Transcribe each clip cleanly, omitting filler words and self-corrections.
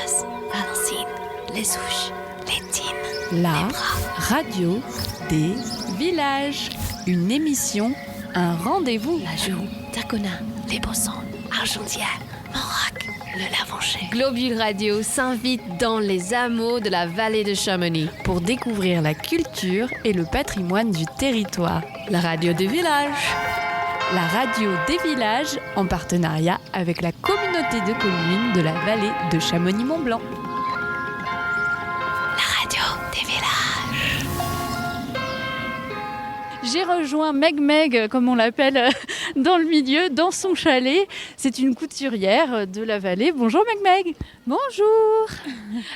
Françoise, Valentine, les Souches, Létine, La les Bras. radio des villages. Une émission, un rendez-vous. La Joux, Tacona, les Bossons, Argentière, Maroc, le Lavancher. Globule Radio s'invite dans les hameaux de la vallée de Chamonix. Pour découvrir la culture et le patrimoine du territoire. La radio des villages. La radio des villages en partenariat avec la communauté de communes de la vallée de Chamonix-Mont-Blanc. La radio des villages. J'ai rejoint Meg, comme on l'appelle dans le milieu, dans son chalet. C'est une couturière de la vallée. Bonjour Meg. Bonjour.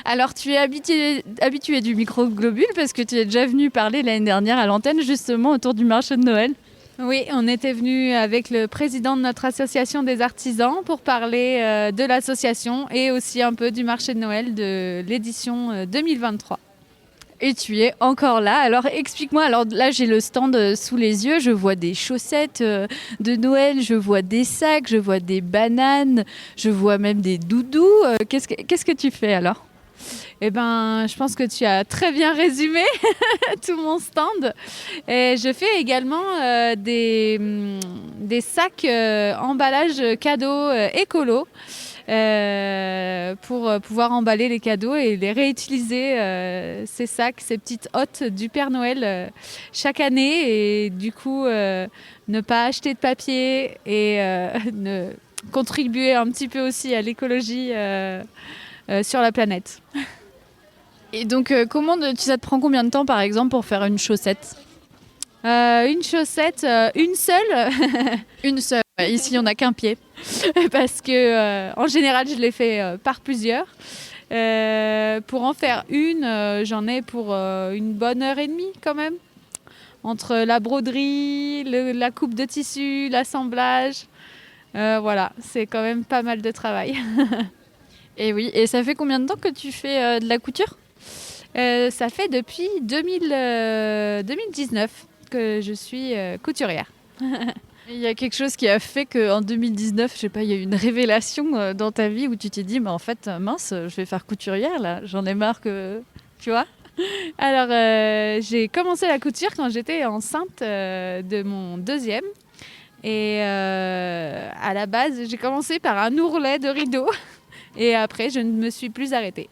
Alors tu es habituée du micro-globule parce que tu es déjà venue parler l'année dernière à l'antenne justement autour du marché de Noël. Oui, on était venu avec le président de notre association des artisans pour parler de l'association et aussi un peu du marché de Noël de l'édition 2023. Et tu es encore là. Alors explique-moi, alors là j'ai le stand sous les yeux, je vois des chaussettes de Noël, je vois des sacs, je vois des bananes, je vois même des doudous. Qu'est-ce que tu fais alors ? Eh ben, je pense que tu as très bien résumé tout mon stand. Et je fais également des sacs emballage cadeaux écolo pour pouvoir emballer les cadeaux et les réutiliser, ces sacs, ces petites hottes du Père Noël chaque année. Et du coup, ne pas acheter de papier et contribuer un petit peu aussi à l'écologie sur la planète. Et donc, ça te prend combien de temps, par exemple, pour faire une chaussette ? Une chaussette, une seule. Une seule. Ici, on n'a qu'un pied. Parce que, en général, je les fais par plusieurs. Pour en faire une, j'en ai pour une bonne heure et demie, quand même. Entre la broderie, la coupe de tissu, l'assemblage. Voilà, c'est quand même pas mal de travail. Et oui, et ça fait combien de temps que tu fais de la couture ? Ça fait depuis 2019 que je suis couturière. Il y a quelque chose qui a fait qu'en 2019, je sais pas, il y a eu une révélation dans ta vie où tu t'es dit, mais en fait, mince, je vais faire couturière là, j'en ai marre que... Tu vois ? Alors, j'ai commencé la couture quand j'étais enceinte de mon deuxième. Et à la base, j'ai commencé par un ourlet de rideau. Et après, je ne me suis plus arrêtée.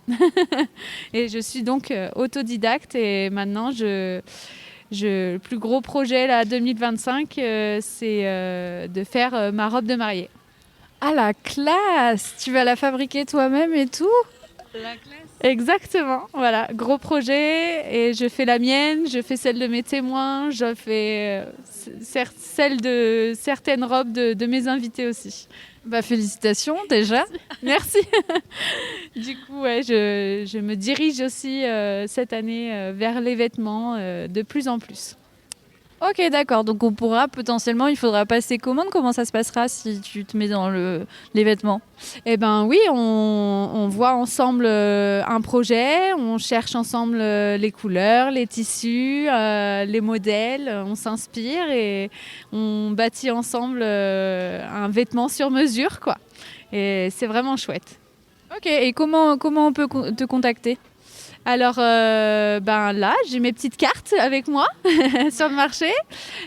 Et je suis donc autodidacte. Et maintenant, le plus gros projet, là, 2025, c'est de faire ma robe de mariée. Ah, la classe ! Tu vas la fabriquer toi-même et tout ? La classe. Exactement, voilà, gros projet. Et je fais la mienne, je fais celle de mes témoins, je fais celle de certaines robes de mes invités aussi. Bah, félicitations déjà. Merci. Du coup, ouais, je me dirige aussi cette année vers les vêtements de plus en plus. Ok, d'accord. Donc on pourra potentiellement, il faudra passer commande. Comment ça se passera si tu te mets dans les vêtements ? Eh ben oui, on voit ensemble un projet, on cherche ensemble les couleurs, les tissus, les modèles, on s'inspire et on bâtit ensemble un vêtement sur mesure, quoi. Et c'est vraiment chouette. Ok, et comment on peut te contacter ? Alors là, j'ai mes petites cartes avec moi sur le marché.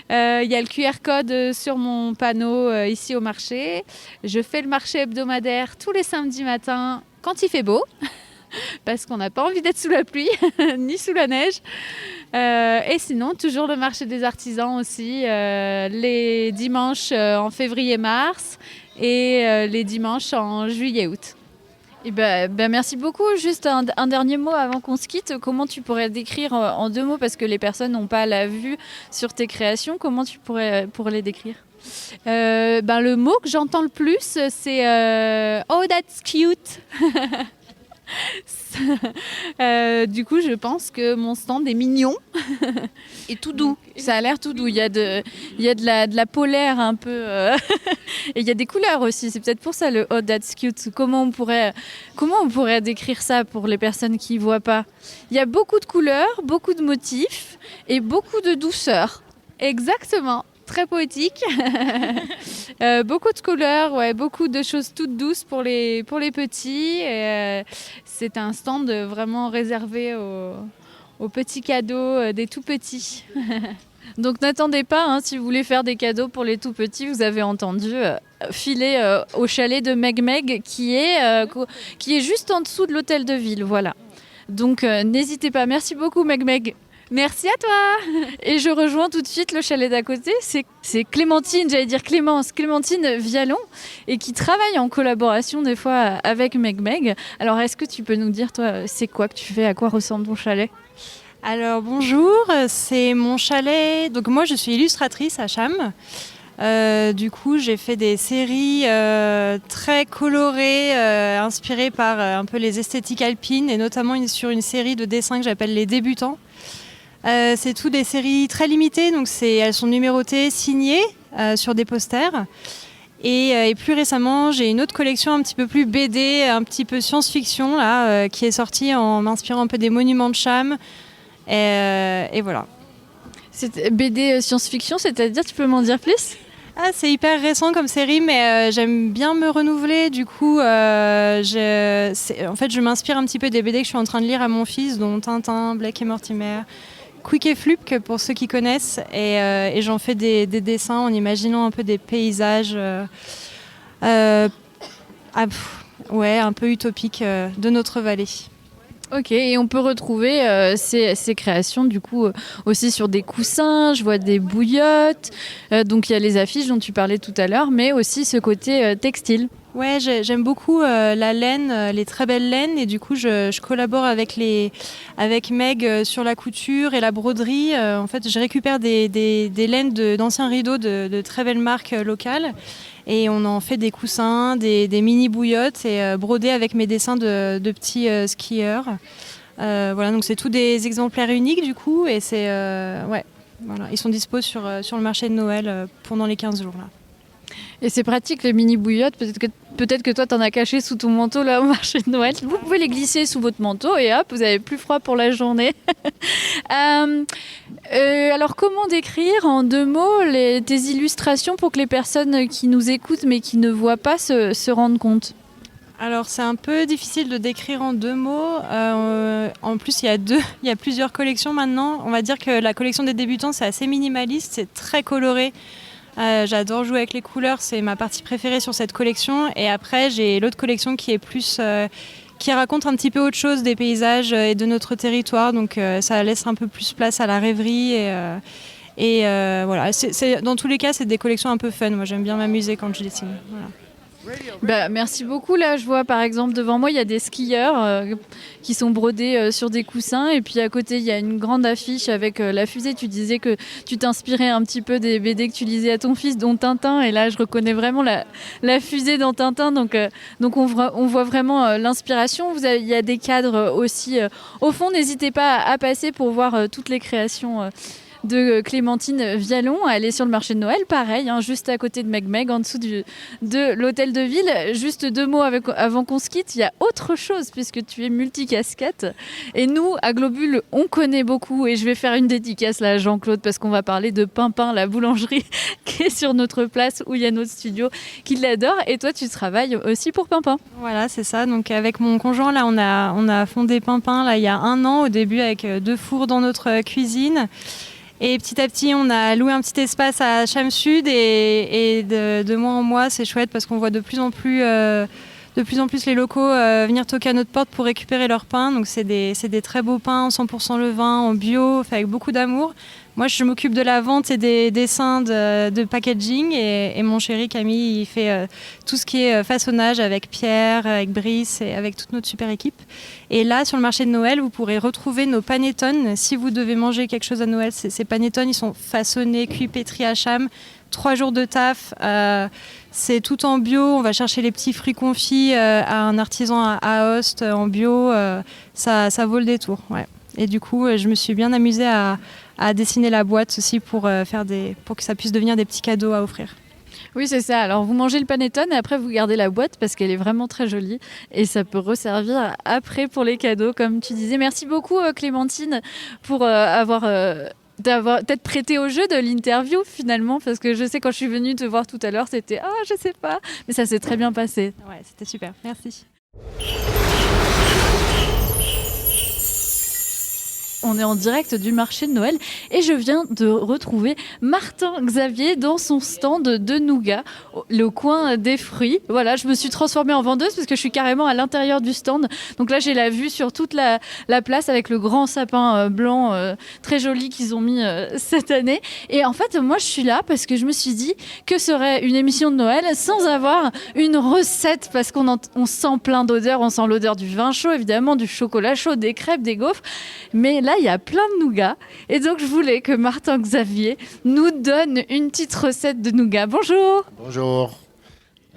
Il y a le QR code sur mon panneau ici au marché. Je fais le marché hebdomadaire tous les samedis matins quand il fait beau, parce qu'on n'a pas envie d'être sous la pluie ni sous la neige. Et sinon, toujours le marché des artisans aussi, les dimanches en février-mars et les dimanches en juillet-août. Et ben, merci beaucoup. Juste un dernier mot avant qu'on se quitte. Comment tu pourrais décrire en 2 mots, parce que les personnes n'ont pas la vue sur tes créations, comment tu pourrais les décrire ? Le mot que j'entends le plus, c'est « Oh, that's cute !» Du coup, je pense que mon stand est mignon. Et tout doux. Ça a l'air tout doux. Il y a de la polaire un peu. Et il y a des couleurs aussi. C'est peut-être pour ça le Oh, that's cute. Comment on pourrait décrire ça pour les personnes qui ne voient pas ? Il y a beaucoup de couleurs, beaucoup de motifs et beaucoup de douceur. Exactement. très poétique. Beaucoup de couleurs, ouais, beaucoup de choses toutes douces pour les petits. C'est un stand vraiment réservé aux petits cadeaux des tout petits. Donc n'attendez pas, hein, si vous voulez faire des cadeaux pour les tout petits, vous avez entendu, filer au chalet de Meg Meg qui est juste en dessous de l'hôtel de ville. Voilà. Donc n'hésitez pas. Merci beaucoup Meg Meg. Merci à toi. Et je rejoins tout de suite le chalet d'à côté. C'est Clémentine, j'allais dire Clémentine Vialon, et qui travaille en collaboration des fois avec Meg Meg. Alors est-ce que tu peux nous dire, toi, c'est quoi que tu fais, à quoi ressemble ton chalet ? Alors bonjour, c'est mon chalet. Donc moi je suis illustratrice à Cham. Du coup j'ai fait des séries très colorées, inspirées par un peu les esthétiques alpines et notamment sur une série de dessins que j'appelle les débutants. C'est tout des séries très limitées, donc elles sont numérotées, signées sur des posters. Et plus récemment, j'ai une autre collection un petit peu plus BD, un petit peu science-fiction là, qui est sortie en m'inspirant un peu des monuments de Cham. Et voilà. C'est BD science-fiction, c'est-à-dire, tu peux m'en dire plus ? C'est hyper récent comme série, mais j'aime bien me renouveler. Du coup, en fait, je m'inspire un petit peu des BD que je suis en train de lire à mon fils, dont Tintin, Blake et Mortimer, Quick et Flupk, pour ceux qui connaissent. Et j'en fais des dessins en imaginant un peu des paysages un peu utopiques de notre vallée. Ok, et on peut retrouver ces créations du coup aussi sur des coussins, je vois des bouillottes, donc il y a les affiches dont tu parlais tout à l'heure, mais aussi ce côté textile. Ouais, j'aime beaucoup la laine, les très belles laines, et du coup je collabore avec Meg sur la couture et la broderie. En fait, je récupère des laines d'anciens rideaux de très belles marques locales. Et on en fait des coussins, des mini bouillottes et brodés avec mes dessins de petits skieurs. Voilà, donc c'est tous des exemplaires uniques du coup et voilà, ils sont dispo sur le marché de Noël pendant les 15 jours là. Et c'est pratique les mini bouillottes, peut-être que toi t'en as caché sous ton manteau là au marché de Noël. Vous pouvez les glisser sous votre manteau et hop, vous avez plus froid pour la journée. Alors comment décrire en 2 mots tes illustrations pour que les personnes qui nous écoutent mais qui ne voient pas se rendent compte ? Alors c'est un peu difficile de décrire en 2 mots. En plus il y a plusieurs collections maintenant. On va dire que la collection des débutants c'est assez minimaliste, c'est très coloré. J'adore jouer avec les couleurs, c'est ma partie préférée sur cette collection. Et après, j'ai l'autre collection qui est plus, qui raconte un petit peu autre chose des paysages et de notre territoire. Donc ça laisse un peu plus place à la rêverie. Et voilà, dans tous les cas, c'est des collections un peu fun. Moi, j'aime bien m'amuser quand je dessine. Voilà. Merci beaucoup. Là, je vois par exemple devant moi, il y a des skieurs qui sont brodés sur des coussins. Et puis à côté, il y a une grande affiche avec la fusée. Tu disais que tu t'inspirais un petit peu des BD que tu lisais à ton fils, dont Tintin. Et là, je reconnais vraiment la fusée dans Tintin. Donc on voit vraiment l'inspiration. Il y a des cadres aussi au fond. N'hésitez pas à passer pour voir toutes les créations de Clémentine Vialon. Elle est sur le marché de Noël, pareil, hein, juste à côté de Meg Meg, en dessous de l'hôtel de ville. Juste 2 mots avant qu'on se quitte, il y a autre chose puisque tu es multicasquette. Et nous, à Globule, on connaît beaucoup et je vais faire une dédicace là à Jean-Claude parce qu'on va parler de Pimpin, la boulangerie qui est sur notre place où il y a notre studio, qui l'adore. Et toi, tu travailles aussi pour Pimpin. Voilà, c'est ça. Donc avec mon conjoint, là, on a fondé Pimpin là, il y a 1 an, au début avec 2 fours dans notre cuisine. Et petit à petit, on a loué un petit espace à Cham Sud et de mois en mois, c'est chouette parce qu'on voit de plus en plus les locaux venir toquer à notre porte pour récupérer leur pain. Donc c'est des très beaux pains, 100% levain, en bio, fait avec beaucoup d'amour. Moi, je m'occupe de la vente et des dessins de packaging et mon chéri Camille, il fait tout ce qui est façonnage avec Pierre, avec Brice et avec toute notre super équipe. Et là, sur le marché de Noël, vous pourrez retrouver nos panettone. Si vous devez manger quelque chose à Noël, ces panettone, ils sont façonnés, cuits, pétris à Cham. 3 jours de taf, c'est tout en bio. On va chercher les petits fruits confits à un artisan à Aoste en bio. Ça vaut le détour. Ouais. Et du coup, je me suis bien amusée à dessiner la boîte aussi pour que ça puisse devenir des petits cadeaux à offrir. Oui, c'est ça. Alors, vous mangez le panettone et après, vous gardez la boîte parce qu'elle est vraiment très jolie et ça peut resservir après pour les cadeaux, comme tu disais. Merci beaucoup, Clémentine, pour avoir d'être prêté au jeu de l'interview finalement, parce que je sais quand je suis venue te voir tout à l'heure, c'était je sais pas, mais ça s'est très bien passé. Ouais, c'était super. Merci. On est en direct du marché de Noël et je viens de retrouver Martin Xavier dans son stand de nougat, le coin des fruits. Voilà, je me suis transformée en vendeuse parce que je suis carrément à l'intérieur du stand. Donc là, j'ai la vue sur toute la place avec le grand sapin blanc très joli qu'ils ont mis cette année. Et en fait, moi, je suis là parce que je me suis dit que serait une émission de Noël sans avoir une recette, parce qu'on sent plein d'odeurs. On sent l'odeur du vin chaud, évidemment, du chocolat chaud, des crêpes, des gaufres. Mais là, il y a plein de nougat. Et donc, je voulais que Martin Xavier nous donne une petite recette de nougat. Bonjour. Bonjour.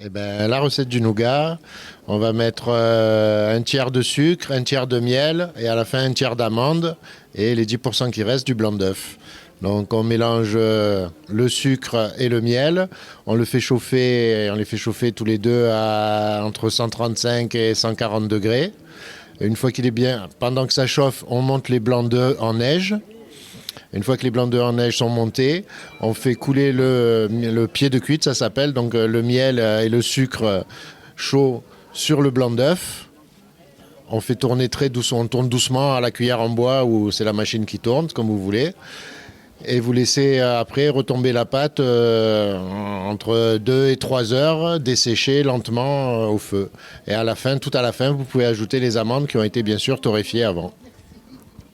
Eh ben, la recette du nougat, on va mettre un tiers de sucre, un tiers de miel et à la fin un tiers d'amande et les 10% qui restent du blanc d'œuf. Donc on mélange le sucre et le miel, on les fait chauffer tous les deux à entre 135 et 140 degrés. Et une fois qu'il est bien, pendant que ça chauffe, on monte les blancs d'œufs en neige. Une fois que les blancs d'œufs en neige sont montés, on fait couler le pied de cuite, ça s'appelle, donc le miel et le sucre chaud sur le blanc d'œuf. On fait tourner très doucement, on tourne doucement à la cuillère en bois ou c'est la machine qui tourne, comme vous voulez. Et vous laissez après retomber la pâte entre 2 et 3 heures, dessécher lentement au feu. Et à la fin, tout à la fin, vous pouvez ajouter les amandes qui ont été bien sûr torréfiées avant.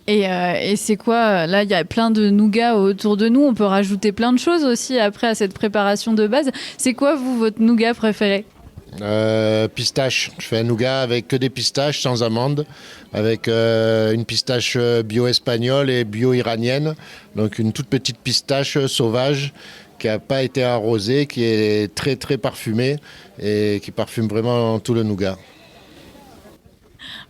Et c'est quoi? Là, il y a plein de nougat autour de nous. On peut rajouter plein de choses aussi après à cette préparation de base. C'est quoi, vous, votre nougat préféré? Pistache. Je fais un nougat avec que des pistaches sans amandes, avec une pistache bio espagnole et bio iranienne. Donc une toute petite pistache sauvage qui n'a pas été arrosée, qui est très très parfumée et qui parfume vraiment tout le nougat.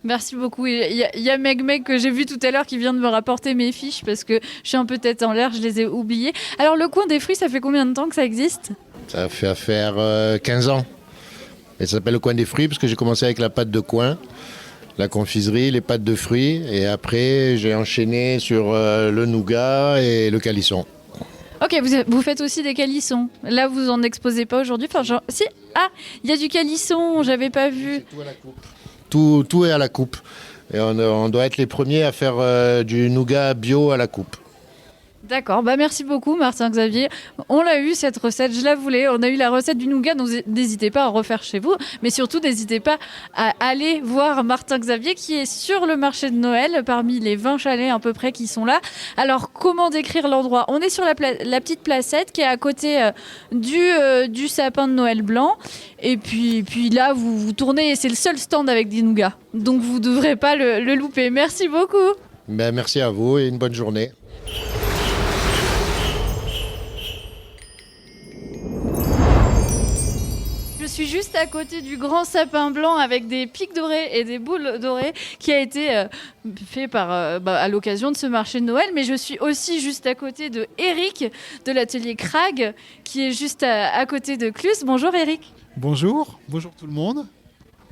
Merci beaucoup. Il y a Meg que j'ai vu tout à l'heure qui vient de me rapporter mes fiches parce que je suis un peu tête en l'air, je les ai oubliées. Alors le coin des fruits, ça fait combien de temps que ça existe? Ça fait affaire 15 ans. Et ça s'appelle le coin des fruits parce que j'ai commencé avec la pâte de coin, la confiserie, les pâtes de fruits. Et après, j'ai enchaîné sur le nougat et le calisson. Ok, vous faites aussi des calissons. Là, vous en exposez pas aujourd'hui. Enfin, genre, si. Ah, il y a du calisson, j'avais pas vu. C'est tout à la coupe. Tout est à la coupe. Et on doit être les premiers à faire du nougat bio à la coupe. D'accord, merci beaucoup Martin Xavier. On l'a eu cette recette, je la voulais. On a eu la recette du nougat, donc n'hésitez pas à refaire chez vous. Mais surtout, n'hésitez pas à aller voir Martin Xavier qui est sur le marché de Noël, parmi les 20 chalets à peu près qui sont là. Alors, comment décrire l'endroit? On est sur la petite placette qui est à côté du sapin de Noël blanc. Et puis là, vous tournez et c'est le seul stand avec des nougats. Donc, vous ne devrez pas le louper. Merci beaucoup. Merci à vous et une bonne journée. Je suis juste à côté du grand sapin blanc avec des pics dorés et des boules dorées qui a été fait à l'occasion de ce marché de Noël. Mais je suis aussi juste à côté de Eric de l'atelier Krag qui est juste à côté de Clus. Bonjour Eric. Bonjour tout le monde.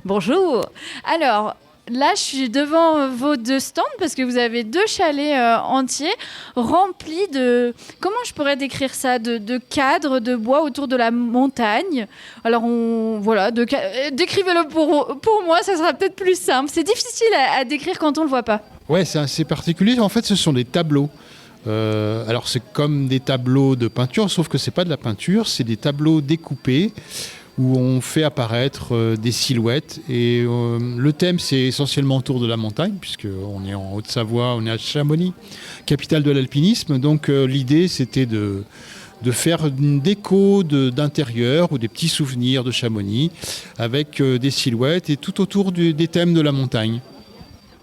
Bonjour. Alors, là, je suis devant vos deux stands parce que vous avez deux chalets entiers remplis de... Comment je pourrais décrire ça? De cadres de bois autour de la montagne. Alors, décrivez-le pour moi, ça sera peut-être plus simple. C'est difficile à décrire quand on ne le voit pas. Ouais, c'est assez particulier. En fait, ce sont des tableaux. Alors, c'est comme des tableaux de peinture, sauf que c'est pas de la peinture, c'est des tableaux découpés où on fait apparaître des silhouettes. Et le thème, c'est essentiellement autour de la montagne, puisqu'on est en Haute-Savoie, on est à Chamonix, capitale de l'alpinisme. Donc l'idée, c'était de faire une déco d'intérieur ou des petits souvenirs de Chamonix avec des silhouettes et tout autour des thèmes de la montagne.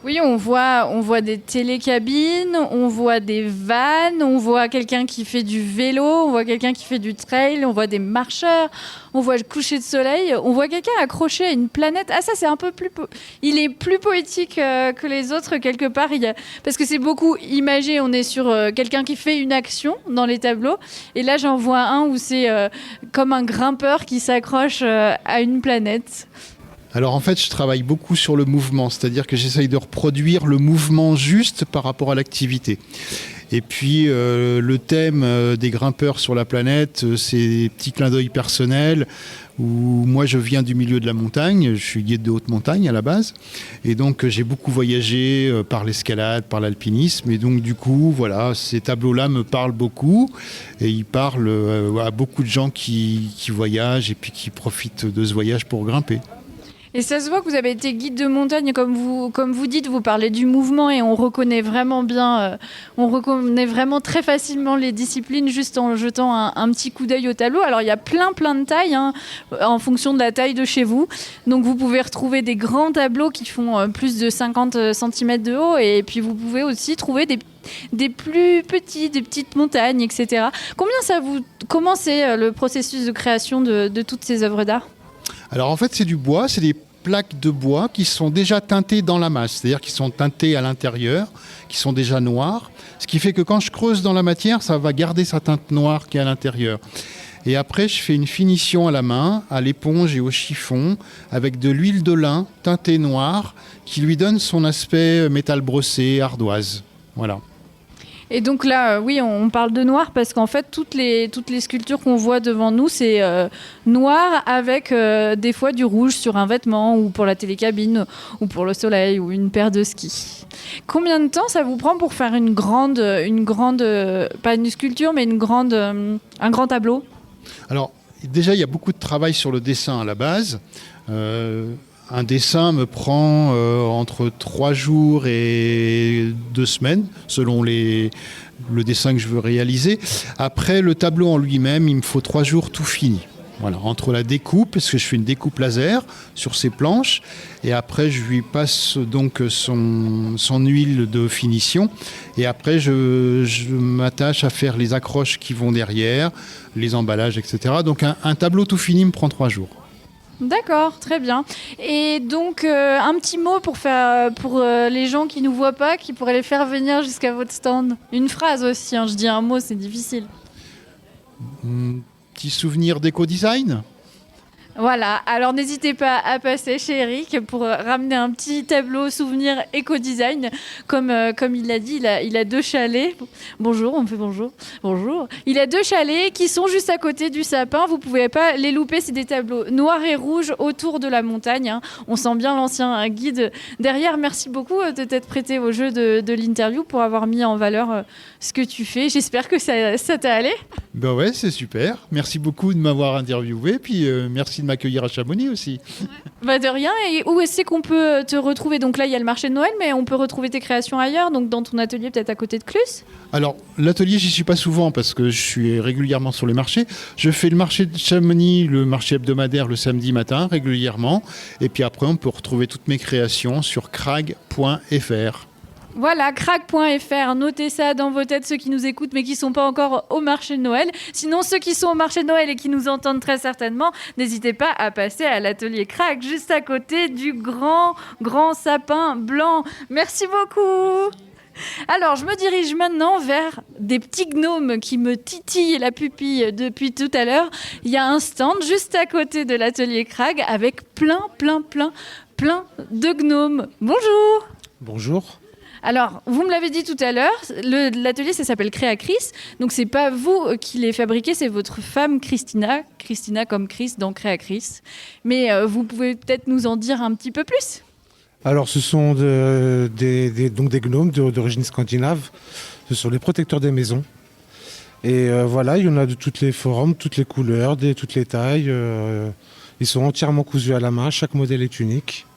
Oui, on voit des télécabines, on voit des vannes, on voit quelqu'un qui fait du vélo, on voit quelqu'un qui fait du trail, on voit des marcheurs, on voit le coucher de soleil, on voit quelqu'un accroché à une planète. Ah, ça, c'est un peu plus... Il est plus poétique que les autres, quelque part. Parce que c'est beaucoup imagé. On est sur quelqu'un qui fait une action dans les tableaux. Et là, j'en vois un où c'est comme un grimpeur qui s'accroche à une planète. Alors en fait, je travaille beaucoup sur le mouvement, c'est-à-dire que j'essaye de reproduire le mouvement juste par rapport à l'activité. Et puis le thème des grimpeurs sur la planète, c'est des petits clins d'œil personnels où moi je viens du milieu de la montagne, je suis guide de haute montagne à la base, et donc j'ai beaucoup voyagé par l'escalade, par l'alpinisme, et donc du coup voilà, ces tableaux-là me parlent beaucoup, et ils parlent à beaucoup de gens qui voyagent et puis qui profitent de ce voyage pour grimper. Et ça se voit que vous avez été guide de montagne, comme vous dites, vous parlez du mouvement et on reconnaît vraiment bien, on reconnaît vraiment très facilement les disciplines juste en jetant un petit coup d'œil au tableau. Alors il y a plein de tailles en fonction de la taille de chez vous. Donc vous pouvez retrouver des grands tableaux qui font plus de 50 cm de haut et puis vous pouvez aussi trouver des plus petits, des petites montagnes, etc. Comment c'est le processus de création de toutes ces œuvres d'art ? Alors en fait c'est du bois, c'est des plaques de bois qui sont déjà teintées dans la masse, c'est-à-dire qui sont teintées à l'intérieur, qui sont déjà noires, ce qui fait que quand je creuse dans la matière, ça va garder sa teinte noire qui est à l'intérieur. Et après je fais une finition à la main, à l'éponge et au chiffon, avec de l'huile de lin teintée noire, qui lui donne son aspect métal brossé, ardoise. Voilà. Et donc là, oui, on parle de noir parce qu'en fait, toutes les sculptures qu'on voit devant nous, c'est noir avec des fois du rouge sur un vêtement ou pour la télécabine ou pour le soleil ou une paire de skis. Combien de temps ça vous prend pour faire une grande, pas une sculpture, mais un grand tableau ? Alors, déjà, il y a beaucoup de travail sur le dessin à la base. Un dessin me prend entre 3 jours et 2 semaines, selon le dessin que je veux réaliser. Après, le tableau en lui-même, il me faut 3 jours tout fini. Voilà, entre la découpe, parce que je fais une découpe laser sur ces planches, et après je lui passe donc son huile de finition, et après je m'attache à faire les accroches qui vont derrière, les emballages, etc. Donc un tableau tout fini me prend 3 jours. D'accord, très bien. Et donc, un petit mot pour les gens qui ne nous voient pas, qui pourraient les faire venir jusqu'à votre stand. Une phrase aussi, je dis un mot, c'est difficile. Petit souvenir d'éco-design ? Voilà, alors n'hésitez pas à passer chez Eric pour ramener un petit tableau souvenir éco-design. Comme il l'a dit, il a 2 chalets. Bonjour, on me fait bonjour. Bonjour. Il a 2 chalets qui sont juste à côté du sapin. Vous ne pouvez pas les louper, c'est des tableaux noirs et rouges autour de la montagne. On sent bien l'ancien guide derrière. Merci beaucoup de t'être prêté au jeu de l'interview pour avoir mis en valeur ce que tu fais. J'espère que ça t'a allé. Ben ouais, c'est super. Merci beaucoup de m'avoir interviewé, puis merci de m'accueillir à Chamonix aussi. Bah de rien. Et où est-ce qu'on peut te retrouver ? Donc là, il y a le marché de Noël, mais on peut retrouver tes créations ailleurs, donc dans ton atelier, peut-être à côté de Clus ? Alors, l'atelier, j'y suis pas souvent parce que je suis régulièrement sur les marchés. Je fais le marché de Chamonix, le marché hebdomadaire le samedi matin, régulièrement. Et puis après, on peut retrouver toutes mes créations sur crag.fr. Voilà, crag.fr, notez ça dans vos têtes, ceux qui nous écoutent mais qui ne sont pas encore au marché de Noël. Sinon, ceux qui sont au marché de Noël et qui nous entendent très certainement, n'hésitez pas à passer à l'atelier Crag, juste à côté du grand sapin blanc. Merci beaucoup. Alors, je me dirige maintenant vers des petits gnomes qui me titillent la pupille depuis tout à l'heure. Il y a un stand juste à côté de l'atelier Crag avec plein de gnomes. Bonjour. Bonjour. Alors, vous me l'avez dit tout à l'heure, l'atelier, ça s'appelle Créacris. Donc, c'est pas vous qui les fabriquez, c'est votre femme Christina. Christina comme Chris dans Créacris. Mais vous pouvez peut-être nous en dire un petit peu plus ? Alors, ce sont des gnomes d'origine scandinave. Ce sont les protecteurs des maisons. Et voilà, il y en a de toutes les formes, toutes les couleurs, toutes les tailles. Ils sont entièrement cousus à la main, chaque modèle est unique.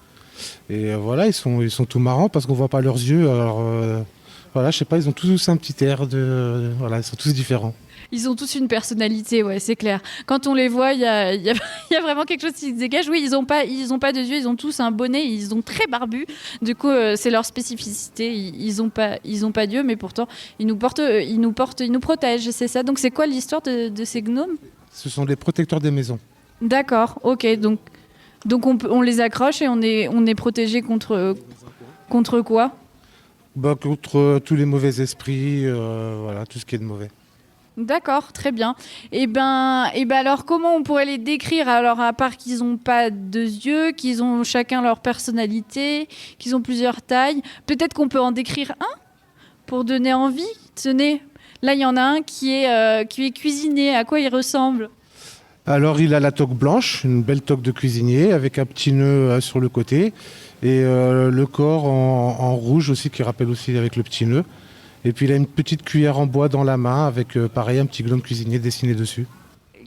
Et voilà, ils sont tout marrants parce qu'on voit pas leurs yeux. Alors voilà, je sais pas, ils ont tous un petit air voilà, ils sont tous différents. Ils ont tous une personnalité, ouais, c'est clair. Quand on les voit, il y a vraiment quelque chose qui se dégage. Oui, ils ont pas de yeux, ils ont tous un bonnet, ils sont très barbus. Du coup, c'est leur spécificité. Ils ont pas d'yeux, mais pourtant ils nous protègent, c'est ça. Donc c'est quoi l'histoire de ces gnomes ? Ce sont les protecteurs des maisons. D'accord, ok, donc on les accroche et on est protégé contre quoi ? Contre tous les mauvais esprits, voilà, tout ce qui est de mauvais. D'accord, très bien. Et ben alors comment on pourrait les décrire ? Alors à part qu'ils n'ont pas de yeux, qu'ils ont chacun leur personnalité, qu'ils ont plusieurs tailles, peut-être qu'on peut en décrire un ? pour donner envie. Tenez, là il y en a un qui est cuisiné. À quoi il ressemble? Alors, il a la toque blanche, une belle toque de cuisinier, avec un petit nœud sur le côté. Et le corps en rouge aussi, qui rappelle aussi avec le petit nœud. Et puis, il a une petite cuillère en bois dans la main, avec pareil, un petit gnome cuisinier dessiné dessus.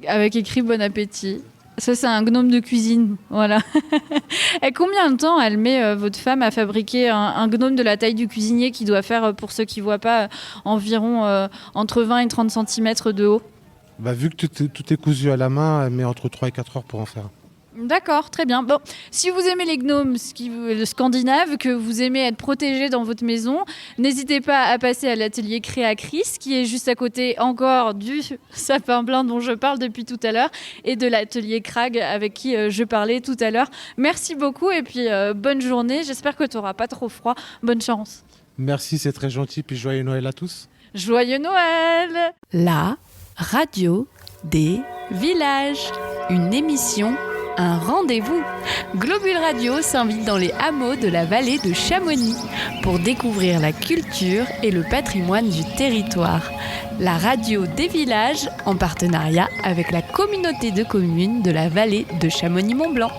Avec écrit bon appétit. Ça, c'est un gnome de cuisine, voilà. Et combien de temps elle met, votre femme, à fabriquer un gnome de la taille du cuisinier qui doit faire, pour ceux qui ne voient pas, environ entre 20 et 30 cm de haut? Vu que tout est cousu à la main, elle met entre 3 et 4 heures pour en faire. D'accord, très bien. Bon, si vous aimez les gnomes scandinaves, que vous aimez être protégé dans votre maison, n'hésitez pas à passer à l'atelier Créacris, qui est juste à côté encore du sapin blanc dont je parle depuis tout à l'heure, et de l'atelier Krag avec qui je parlais tout à l'heure. Merci beaucoup et puis bonne journée. J'espère que tu n'auras pas trop froid. Bonne chance. Merci, c'est très gentil, puis joyeux Noël à tous. Joyeux Noël! La radio des villages. Une émission, un rendez-vous. Globule Radio s'invite dans les hameaux de la vallée de Chamonix pour découvrir la culture et le patrimoine du territoire. La radio des villages en partenariat avec la communauté de communes de la vallée de Chamonix-Mont-Blanc.